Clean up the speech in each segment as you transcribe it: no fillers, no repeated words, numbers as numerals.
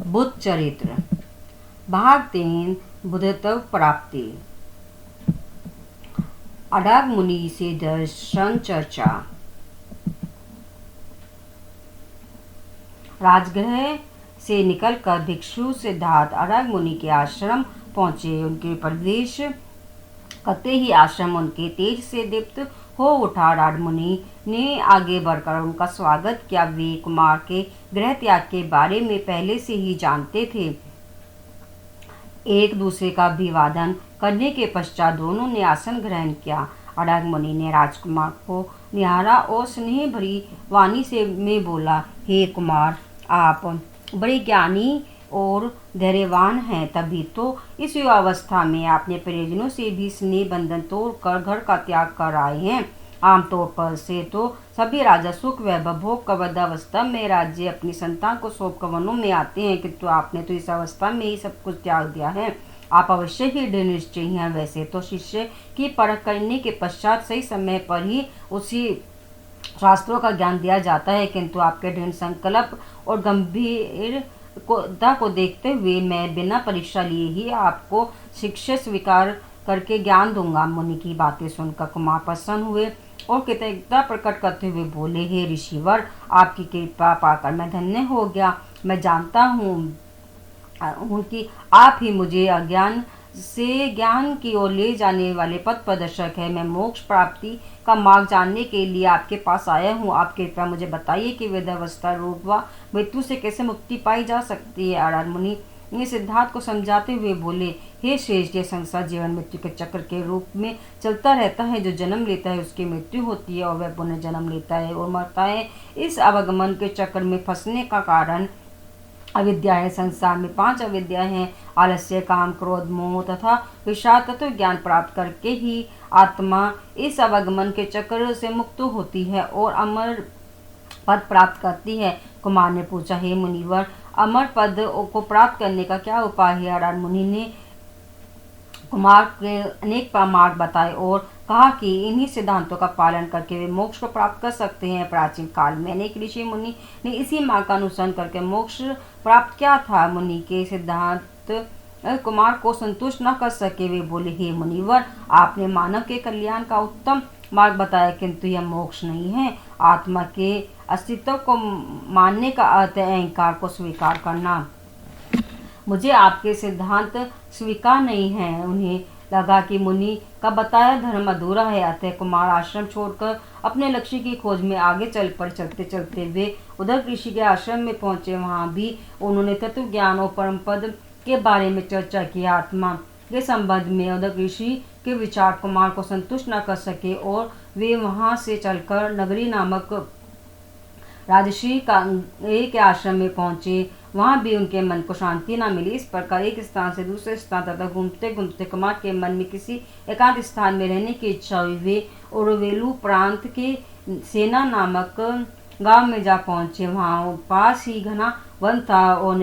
बुद्ध चरित्र भाग 3 बुद्धत्व प्राप्ति। अडाग मुनि से दर्शन चर्चा। राजगृह से निकलकर भिक्षु सिद्धार्थ अडाग मुनि के आश्रम पहुंचे। उनके प्रवेश करते ही आश्रम उनके तेज से दीप्त हो उठा। अडाग मुनि ने आगे बढ़कर उनका स्वागत किया। वे कुमार के गृह त्याग के बारे में पहले से ही जानते थे। एक दूसरे का अभिवादन करने के पश्चात दोनों ने आसन ग्रहण किया। अडाग मुनि ने राजकुमार को निहारा और स्नेह भरी वाणी से में बोला, हे कुमार, आप बड़े ज्ञानी और धैर्यवान हैं, तभी तो इस युवावस्था में आपने परिजनों से भी स्नेह बंधन तोड़कर घर का त्याग कर आए हैं। आमतौर पर से तो सभी राजा सुख वैभव भोग कर वृद्धावस्था में राज्य अपनी संतान को सौंप कर वनों में आते हैं, किंतु आपने तो इस अवस्था में ही सब कुछ त्याग दिया है। आप अवश्य ही दृढ़ निश्चयी हैं। वैसे तो शिष्य की परख करने के पश्चात सही समय पर ही उसी शास्त्रों का ज्ञान दिया जाता है, किंतु आपके दृढ़ संकल्प और गंभीरता को देखते हुए मैं बिना परीक्षा लिए ही आपको शिष्य स्वीकार करके ज्ञान दूंगा। मुनि की बातें सुनकर कुमार प्रसन्न हुए और कृतज्ञता प्रकट करते हुए बोले, हे ऋषिवर, आपकी कृपा पाकर मैं धन्य हो गया। मैं जानता हूँ कि आप ही मुझे अज्ञान से ज्ञान की ओर ले जाने वाले पथ प्रदर्शक है। मैं मोक्ष प्राप्ति का मार्ग जानने के लिए आपके पास आया हूँ। आप कृपया मुझे बताइए कि वृद्धावस्था रोग व मृत्यु से कैसे मुक्ति पाई जा सकती है। अडाग मुनि ने सिद्धार्थ को समझाते हुए बोले, हे श्रेष्ठ, ये संसार जीवन मृत्यु के चक्र के रूप में चलता रहता है। जो जन्म लेता है उसकी मृत्यु होती है और वह पुनः जन्म लेता है और मरता है। इस अवगमन के चक्र में फंसने का कारण अविद्या है। संसार में 5 अविद्या हैं, आलस्य, काम, क्रोध, मोह तथा विषाद। तत्व ज्ञान प्राप्त करके ही आत्मा इस अवगमन के चक्र से मुक्त होती है और अमर पद प्राप्त करती है। कुमार ने पूछा, हे मुनिवर, अमर पद को प्राप्त करने का क्या उपाय है। अडाग मुनि ने कुमार के अनेक मार्ग बताए और कहा कि इन्हीं सिद्धांतों का पालन करके वे मोक्ष को प्राप्त कर सकते हैं। प्राचीन काल में अनेक ऋषि मुनि ने इसी मार्ग का अनुसरण करके मोक्ष प्राप्त किया था। मुनि के सिद्धांत कुमार को संतुष्ट न कर सके। वे बोले, हे मुनिवर, आपने मानव के कल्याण का उत्तम मार्ग बताया, किंतु यह मोक्ष नहीं है। आत्मा के अस्तित्व को मानने का अर्थ है अहंकार को स्वीकार करना। मुझे आपके सिद्धांत स्वीकार नहीं है। उन्हें लगा कि मुनि का बताया धर्म अधूरा है, अतः कुमार आश्रम छोड़कर अपने लक्ष्य की खोज में आगे चल पड़े। चलते चलते वे उधर ऋषि के आश्रम में पहुंचे। वहां भी उन्होंने तत्व ज्ञान और परम पद के बारे में चर्चा की। आत्मा के संबंध में उधर ऋषि के विचार कुमार को संतुष्ट न कर सके और वे वहां से चलकर नगरी नामक राजश्री के आश्रम में पहुंचे। वहां भी उनके मन को शांति न मिली। इस प्रकार एक स्थान से दूसरे स्थान तक घूमते घूमते कुमार के मन में किसी एकांत स्थान में रहने की इच्छा हुई। वे ओरवेलू प्रांत के सेना नामक गांव में जा पहुंचे। वहां पास ही घना वन था और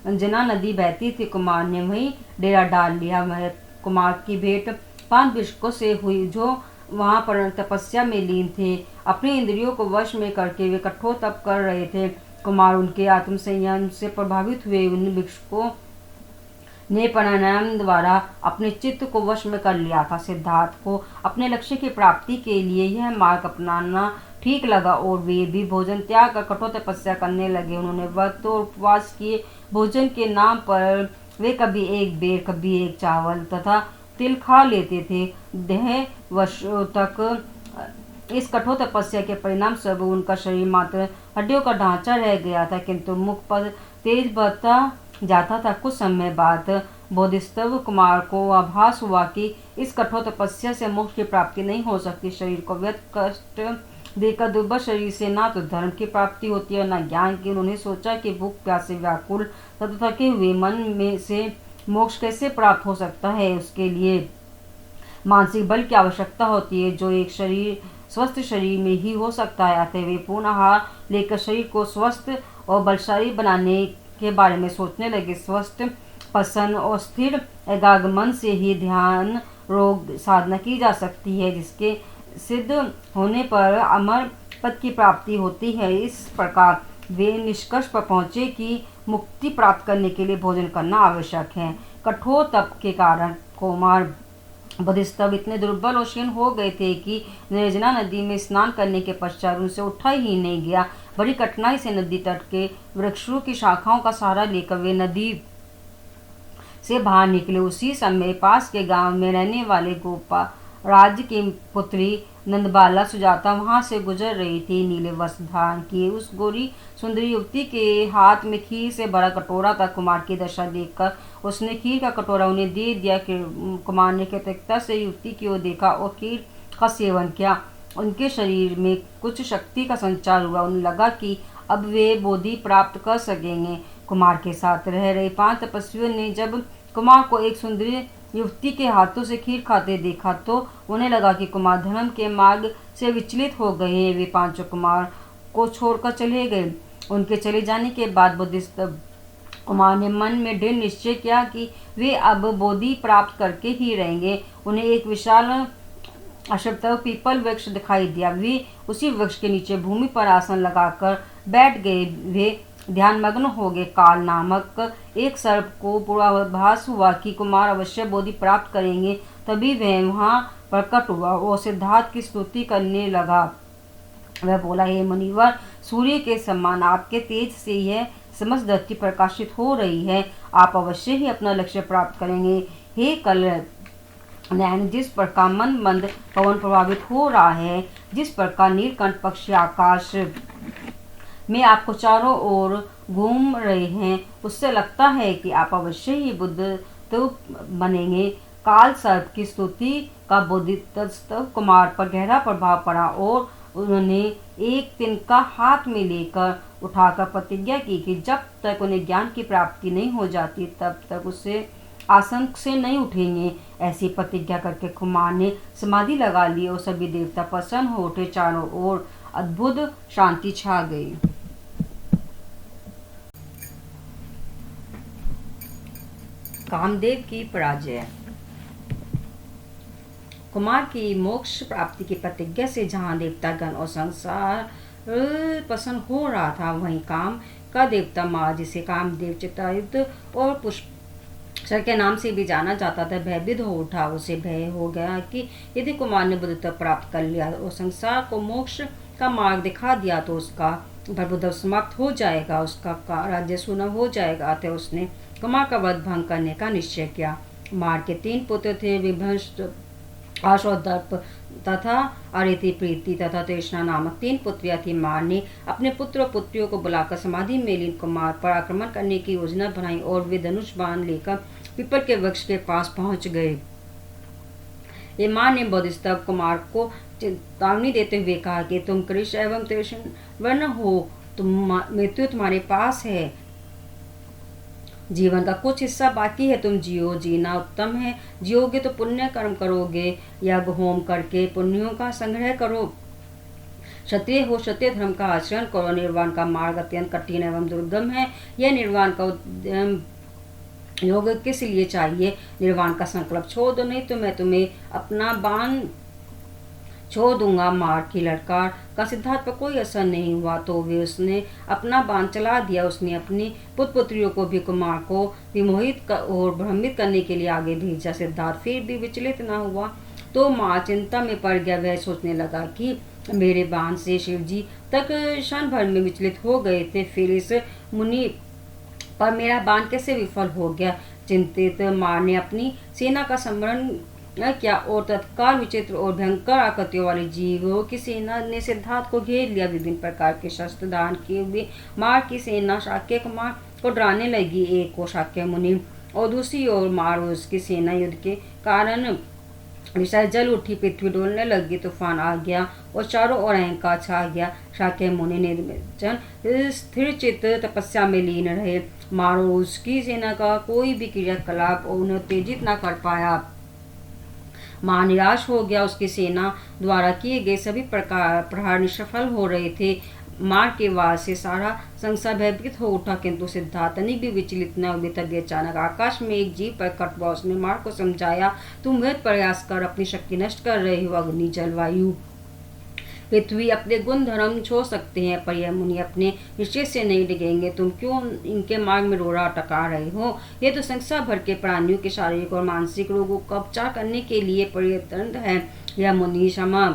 जना नदी बहती थी। कुमार ने वहीं डेरा डाल लिया। वह कुमार की भेंट 5 भिक्षुकों से हुई जो वहां पर तपस्या में लीन थे। अपनी इंद्रियों को वश में करके वे कठोर तप कर रहे थे। कुमार उनके आत्म संयम से प्रभावित हुए। उन भिक्षुकों ने प्राणायाम द्वारा अपने चित्त को वश में कर लिया था। सिद्धार्थ को अपने लक्ष्य की प्राप्ति के लिए यह मार्ग अपनाना ठीक लगा और वे भी भोजन त्याग कर कठोर तपस्या करने लगे। उन्होंने व्रत और उपवास किए। भोजन के नाम पर वे कभी एक बेर, कभी एक चावल तथा तिल खा लेते थे। देह वर्षों तक इस कठोर तपस्या के परिणाम स्वरूप उनका शरीर मात्र हड्डियों का ढांचा रह गया था, किंतु मुख पर तेज बढ़ता जाता था। कुछ समय बाद बोधिसत्व कुमार को आभास हुआ कि इस कठोर तपस्या से मोक्ष की प्राप्ति नहीं हो सकती। शरीर को व्यर्थ कष्ट देकर दुर्बल शरीर से ना तो धर्म की प्राप्ति होती है न ज्ञान की। उन्होंने सोचा कि भूख प्यास से व्याकुल तथा थके हुए मन में से मोक्ष कैसे प्राप्त हो सकता है। उसके लिए मानसिक बल की आवश्यकता होती है, जो एक स्वस्थ शरीर में ही हो सकता है। अतः वे पूर्ण आहार लेकर शरीर को स्वस्थ और बलशाली बनाने के बारे में सोचने लगे। स्वस्थ, प्रसन्न और स्थिर एकाग्र मन से ही ध्यान योग साधना की जा सकती है, जिसके सिद्ध होने पर अमर पद की प्राप्ति होती है। इस प्रकार वे निष्कर्ष पर पहुँचे कि मुक्ति प्राप्त करने के लिए भोजन करना आवश्यक है। कठोर तप के कारण कुमार बोधिसत्व इतने दुर्बल और क्षीण हो गए थे कि निर्जना नदी में स्नान करने के पश्चात उनसे उठा ही नहीं गया। बड़ी कठिनाई से नदी तट के वृक्षों की शाखाओं का सहारा लेकर वे नदी से बाहर निकले। उसी समय पास के गांव में रहने वाले गोपा राज्य की पुत्री नंदबाला सुजाता वहां से गुजर रही थी। नीले वस्त्र धारण किए उस गोरी सुंदरी युवती के हाथ में खीर से भरा कटोरा था। कुमार की दशा देखकर उसने खीर का कटोरा उन्हें दे दिया। कुमार ने कृतज्ञता से युवती की ओर देखा और खीर का सेवन किया। उनके शरीर में कुछ शक्ति का संचार हुआ। उन्हें लगा कि अब वे बोधि प्राप्त कर सकेंगे। कुमार के साथ रह रहे 5 तपस्वियों ने जब कुमार को एक सुंदरी युवती के हाथों से खीर खाते देखा तो उन्हें लगा कि कुमार धर्म के मार्ग से विचलित हो गए हैं। वे 5 कुमार को छोड़कर चले गए। उनके चले जाने के बाद बुद्धिस्ट कुमार ने मन में दृढ़ निश्चय किया कि वे अब बोधि प्राप्त करके ही रहेंगे। उन्हें एक विशाल अश्वत्थ पीपल वृक्ष दिखाई दिया। वे उसी वृक्ष के नीचे भूमि पर आसन लगाकर बैठ गए। वे ध्यानमग्न हो गए। काल नामक एक सर्प को पूर्वाभास हुआ कि कुमार अवश्य बोधि प्राप्त करेंगे। तभी वह वहां प्रकट हुआ और सिद्धार्थ की स्तुति करने लगा। वह बोला, हे मुनिवर, सूर्य के समान आपके तेज से यह समस्त धरती प्रकाशित हो रही है। आप अवश्य ही अपना लक्ष्य प्राप्त करेंगे। हे कल नैन, जिस प्रकार मन मंद पवन प्रभावित हो रहा है, जिस प्रकार नीलकंठ पक्षी आकाश में आपको चारों ओर घूम रहे हैं, उससे लगता है कि आप अवश्य ही बुद्ध तो बनेंगे। काल सर्प की स्तुति का बोधिसत्व कुमार पर गहरा प्रभाव पड़ा और उन्होंने एक तिनका हाथ में लेकर उठाकर प्रतिज्ञा की कि जब तक उन्हें ज्ञान की प्राप्ति नहीं हो जाती तब तक उससे आसन से नहीं उठेंगे। ऐसी प्रतिज्ञा करके कुमार ने समाधि लगा ली और सभी देवता प्रसन्न हो उठे। चारों ओर अद्भुत शांति छा गई। कामदेव की पराजय। कुमार की मोक्ष प्राप्ति की प्रतिज्ञा से जहाँ देवतागण और संसार प्रसन्न हो रहा था, वहीं काम का देवता माँ, जिसे कामदेव चित्रायुध और पुष्कर के नाम से भी जाना जाता था, भयभीत हो उठा। उसे भय हो गया कि यदि कुमार ने बुद्धत्व प्राप्त कर लिया और संसार को मोक्ष का मार्ग दिखा दिया तो उसका प्रभुत्व समाप्त हो जाएगा, उसका राज्य सुना हो जाएगा। अतः उसने कुमार का वध भंग करने का निश्चय किया। कुमार के 3 पुत्र थे, विभंश, आश और दर्प तथा अरिति प्रीति तथा तृष्णा नामक 3 पुत्रियां थी। मार ने अपने पुत्र और पुत्रियों को बुलाकर समाधि में लीन कुमार पर आक्रमण करने की योजना बनाई और वे धनुष बाण लेकर पीपल के वृक्ष के पास पहुंच गए। ये मां ने बोधिसत्व कुमार को चेतावनी देते हुए कहा कि तुम कृष एवं तृष्ण वर्ण हो, मृत्यु तुम्हारे पास है, जीवन का कुछ हिस्सा बाकी है, तुम जियो, जीना उत्तम है। जियोगे तो पुण्य कर्म करोगे, यज्ञ होम करके पुण्यों का संग्रह करो। क्षत्रिय हो, क्षत्रिय धर्म का आचरण करो। निर्वाण का मार्ग अत्यंत कठिन एवं दुर्गम है। यह निर्वाण का योग किस लिए चाहिए? निर्वाण का संकल्प छोड़ दो, नहीं तो मैं तुम्हें अपना बाण छोड़ दूंगा। मार की लड़कार का सिद्धार्थ पर कोई असर नहीं हुआ तो वे उसने अपना बाण चला दिया। उसने अपनी पुत्र पुत्रियों को भी कुमार को विमोहित और भ्रमित करने के लिए आगे भेजा। सिद्धार्थ फिर भी विचलित न हुआ तो माँ चिंता में पड़ गया। वह सोचने लगा कि मेरे बाण से शिवजी तक क्षण भर में विचलित हो गए थे, फिर इस मुनि पर मेरा बाण कैसे विफल हो गया। चिंतित माँ ने अपनी सेना का स्मरण किया और तत्काल विचित्र और भयंकर आकृतियों वाले जीवों की सेना ने सिद्धार्थ को घेर लिया। विभिन्न प्रकार के शस्त्र धारण किए हुए मार की सेना शाक्य कुमार को डराने लगी। एक को शाक्य मुनि और दूसरी ओर मार उसकी सेना युद्ध के कारण विषय जल उठी, पृथ्वी डोलने लगी, तूफान आ गया और चारों ओर अहंकार छा गया। शाक्य मुनि निर्जन स्थिर चित्त तपस्या में लीन रहे। मारो उसकी सेना का कोई भी क्रियाकलाप उन्हें उत्तेजित न कर पाया। मां निराश हो गया। उसकी सेना द्वारा किए गए सभी प्रहार निष्फल हो रहे थे। मार के वार से सारा संसार भयभीत हो उठा, किंतु सिद्धार्थ तनिक भी विचलित न हुए। तभी अचानक आकाश में एक जीव प्रकट हुआ। उसने मार को समझाया, तुम व्यर्थ प्रयास कर अपनी शक्ति नष्ट कर रहे हो। अग्नि, जलवायु पृथ्वी अपने गुण धर्म छोड़ सकते हैं, पर यह मुनि अपने निश्चय से नहीं डिगेंगे। तुम क्यों इनके मार्ग में रोड़ा टका रहे हो? ये तो संसार भर के प्राणियों के शारीरिक और मानसिक रोगों का उपचार करने के लिए पर्याप्त है। यह मुनि क्षमा,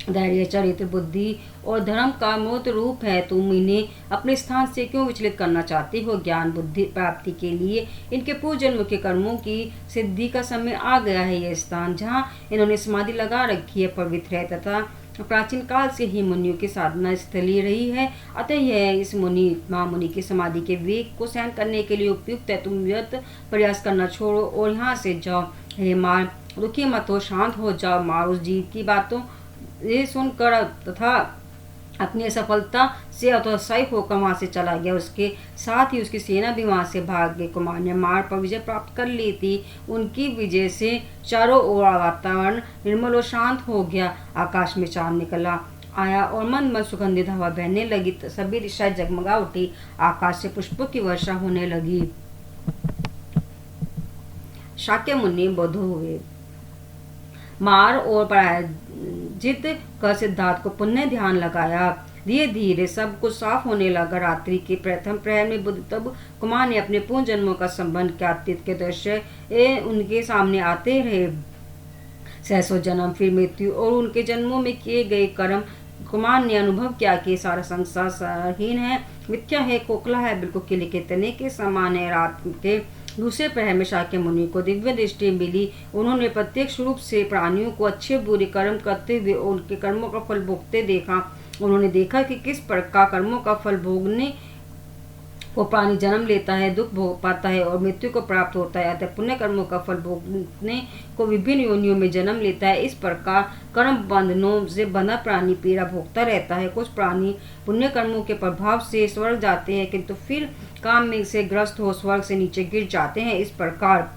धैर्य, चरित्र, बुद्धि और धर्म का मूर्त रूप है। तुम इन्हें अपने स्थान से क्यों विचलित करना चाहते हो? ज्ञान बुद्धि प्राप्ति के लिए इनके पूर्व जन्म के कर्मों की सिद्धि का समय आ गया है। यह स्थान जहाँ इन्होंने समाधि लगा रखी है पवित्र है तथा प्राचीन काल से ही मुनियों की साधना स्थली रही है। अतः यह इस महामुनि की समाधि के वेग को सहन करने के लिए उपयुक्त है। तुम व्यर्थ प्रयास करना छोड़ो और यहाँ से जाओ। हे मार, दुखी मत हो, शांत हो जाओ। मार उस जीव की बातों ये सुनकर तथा अपनी असफलता से हतोत्साही होकर वहां से चला गया। उसके साथ ही उसकी सेना भी वहां से भाग गई। कुमार ने मार पर विजय प्राप्त कर ली थी। उनकी विजय से चारों ओर वातावरण निर्मल और शांत हो गया। आकाश में चांद निकला आया और मन मन सुगंधित हवा बहने लगी। सभी दिशाएं जगमगा उठी। आकाश से पुष्पों की वर्षा होने लगी। शाक्य मुनि बुद्ध हुए। मार और पराजित कर सिद्धार्थ को पुण्य ध्यान लगाया। धीरे धीरे सब कुछ साफ होने लगा। रात्रि के प्रथम प्रहर में बुद्ध तब कुमार ने अपने पूर्ण जन्मों का संबंध किया। अतीत के दृश्य उनके सामने आते रहे। सहसों जन्म, फिर मृत्यु और उनके जन्मों में किए गए कर्म। कुमार ने अनुभव किया कि सारा संसार सारहीन है, मिथ्या है, खोखला है, बिल्कुल किले के तने के समान है। रात के दूसरे प्रहर में शाक्य मुनि को दिव्य दृष्टि मिली। उन्होंने प्रत्यक्ष रूप से प्राणियों को अच्छे बुरे कर्म करते हुए उनके कर्मों का फल भोगते देखा। उन्होंने देखा कि किस प्रकार कर्मों का फल भोगने को प्राणी जन्म लेता है, दुख भोग पाता है और मृत्यु को प्राप्त होता है। अतः पुण्य कर्मों का फल भोगने को विभिन्न योनियों में जन्म लेता है। इस प्रकार कर्म बंधनों से बंधा प्राणी पीड़ा भोगता रहता है। कुछ प्राणी पुण्य कर्मों के प्रभाव से स्वर्ग जाते हैं, किंतु फिर काम में से ग्रस्त हो स्वर्ग से नीचे गिर जाते हैं। इस प्रकार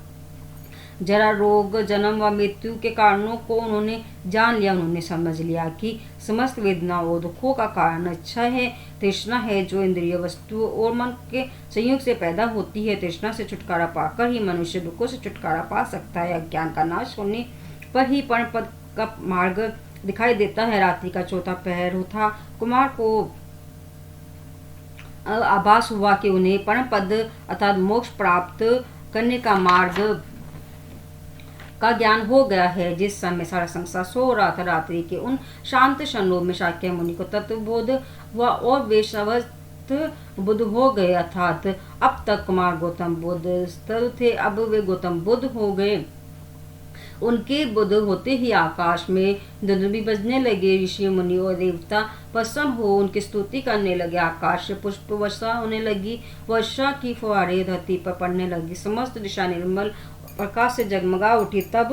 जरा, रोग, जन्म व मृत्यु के कारणों को उन्होंने जान लिया। उन्होंने समझ लिया कि समस्त वेदनाओं और दुखों का कारण इच्छा है, तृष्णा है, जो इंद्रिय वस्तुओं और मन के संयोग से पैदा होती है। तृष्णा से छुटकारा पाकर ही मनुष्य दुखों से छुटकारा पा सकता है। अज्ञान का नाश होने पर ही परम पद का मार्ग दिखाई देता है। रात्रि का चौथा पहर था। कुमार को आभास हुआ कि उन्हें परम पद अर्थात मोक्ष प्राप्त करने का मार्ग का ज्ञान हो गया है। जिस समय सारा संसार सो रहा था, रात्रि के उन शांत क्षणों में शाक्य मुनि को तत्वबोध हुआ और वे सर्वस्थ बुद्ध हो गए। अर्थात अब तक कुमार गौतम बुद्ध स्थिर थे, अब वे गौतम बुद्ध हो गए। उनके बुद्ध होते ही आकाश में दुंदुभी बजने लगे। ऋषि मुनि और देवता प्रसन्न हो उनकी स्तुति करने लगे। आकाश से पुष्प वर्षा होने लगी। वर्षा की फुहारें धरती पर पड़ने लगी। समस्त दिशा निर्मल प्रकाश से जगमगा उठी। तब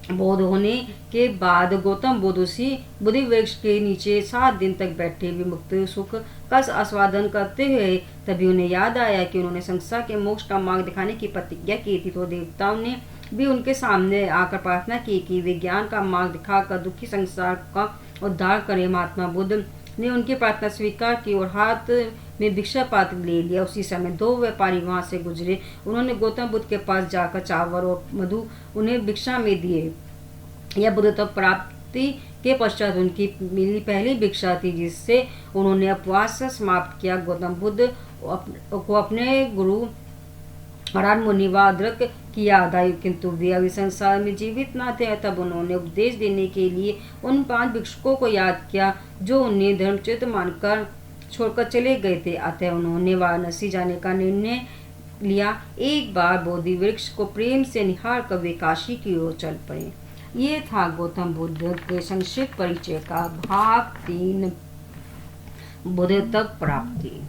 बोध होने के बाद गौतम बुद्ध उसी बुद्धि वृक्ष के नीचे 7 दिन तक बैठे विमुक्त सुख का आस्वादन करते हुए। तभी उन्हें याद आया कि उन्होंने संसार के मोक्ष का मार्ग दिखाने की प्रतिज्ञा की थी। तो देवताओं ने भी उनके सामने आकर प्रार्थना की कि वे ज्ञान का मार्ग दिखाकर दुखी संसार का उद्धार करें। महात्मा बुद्ध ने उनकी प्रार्थना स्वीकार की और हाथ में भिक्षा पात्र ले लिया। उसी समय 2 व्यापारी वहां से गुजरे। उन्होंने गौतम बुद्ध के पास जाकर चावल और मधु उन्हें भिक्षा में दिए। यह बुद्धत्व प्राप्ति के पश्चात उनकी मिली पहली भिक्षा थी, जिससे उन्होंने उपवास समाप्त किया। गौतम बुद्ध को अपने गुरु हरान मुनि व अद्रक की याद आई, किंतु वे अभी संसार में जीवित न थे। तब उन्होंने उपदेश देने के लिए उन 5 भिक्षुकों को याद किया जो उन्हें धर्मच्युत मानकर छोड़कर चले गए थे। अतः उन्होंने वाराणसी जाने का निर्णय लिया। एक बार बोधि वृक्ष को प्रेम से निहार कर वे काशी की ओर चल पड़े। ये था गौतम बुद्ध के संक्षिप्त परिचय का भाग 3, बुद्धत्व प्राप्ति।